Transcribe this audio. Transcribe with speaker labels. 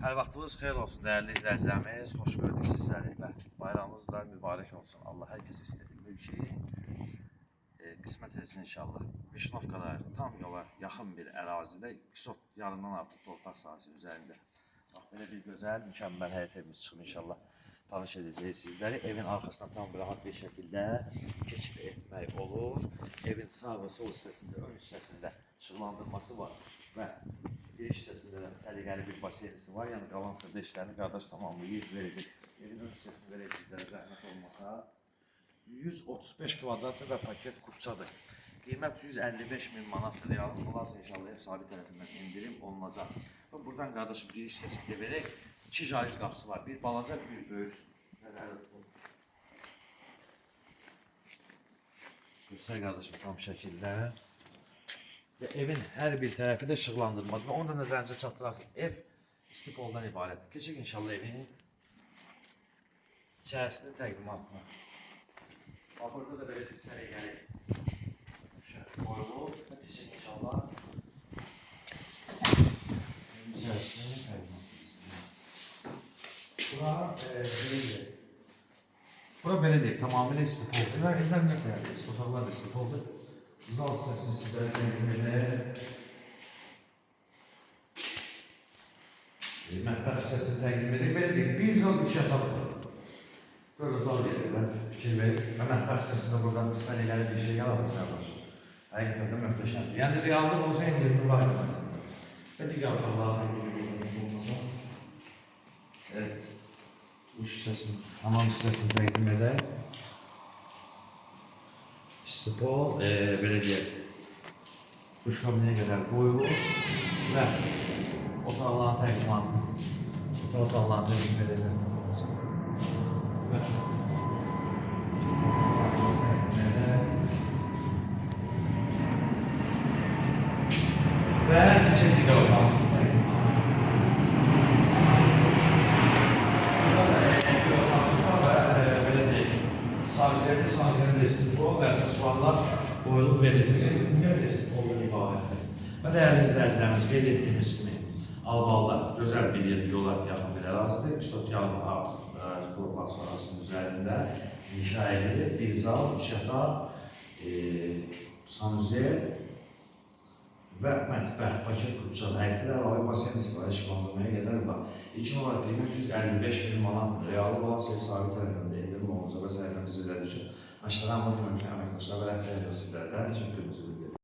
Speaker 1: Hər vaxtınız xeyir olsun dəyərli izləyicilərimiz. Xoş gördük sizləri və bayramınız da mübarək olsun. Allah hər kəs istədiyi mülki qismət etsin inşallah. Vişnovkada tam yola yaxın bir ərazidə 200 yarımdan artıq torpaq sahəsi üzərində. Bax, belə bir gözəl, mükəmməl həyət evimiz çıxıb inşallah. Tanış edəcəyik sizləri. Evin arxasından tam rahat bir şəkildə keçid etmək olur. Evin sağ və sol hissəsində, ön hissəsində işıqlandırması var və giriş hissəsində də səliqəli bir basenisi var. Yəni qalan xırda işlərini qardaş tamamlayıb verəcək. Evin ön hissəsində verək sizlərə zəhmət olmasa. 135 kvadratlı və paket kupçadır. Qiymət 155.000 manatdır. Realım olarsa inşallah ev sahibi tərəfindən indirim olunacaq. Və buradan qardaşım giriş hissəsində verək. 2 jayuz qapısı var. Bir balaca, bir böyük. Nəzərdə tutun. Göstər qardaşım tam şəkildə. Və evin hər bir tərəfi də işıqlandırmadır. Və onu da nəzərinizə çatdıraq ki, ev istipoldan ibarətdir. Keçək inşallah evin içərisinin təqdimatına. Bax, burada da belə bir sərə gəlir. Şöyle koyulur. Keçək inşallah. Evin içərisinin təqdimatı. Bura belə deyək, tamamilə istipoldur. Və evlər nə dəyərli? Otaqlar da istipoldur. Zal hissəsini sizlərə təqdim edək. Mətbəx hissəsini təqdim edək. Belə deyək, bir zal 3 yataqdır. Böyle dar verirlər, fikir verir. Və mətbəx hissəsində buradan səliqəli bir şey yalanır. Həqiqətən də möhtəşəmdir. Yəni reallıq olsa endirimli var deməkdir. Və digər otaqlara olmasa. Evet. Bu hissəsini, hamam hissəsini təqdim edək. İstipol, belə deyək, duş kabinəyə qədər qoyulur və otaqların təqdimatını, otaqların təqdim edəcək. Və təqdim edək. Və keçək digər otaqlar. Sanizəndə istipol və aksesuarlar qoyulub veriləcək. Ümumiyyətlə istipoldan ibarətdir. Və dəyərli izləyicilərimiz, qeyd etdiyimiz kimi Albalda gözəl bir yola yaxın bir ərazidir. 200 yarım artıq torpaq sahəsinin üzərində inşa edilir. Bir zal, 3 yataq, sanuzel və mətbəx, paket kupçalı həyətdə əlavə basenisi var, işıqlandırmaya qədər var. İlkin olaraq qiymət 155.000 manatdır. Realı olan ev sahibi tərəfindən indirim olunacaq və səhifəmizi izlədiyiniz üçün aşağıdan bu mümkün əməkdaşlar və rəhbərlər sizlərdən təşəkkür edirik.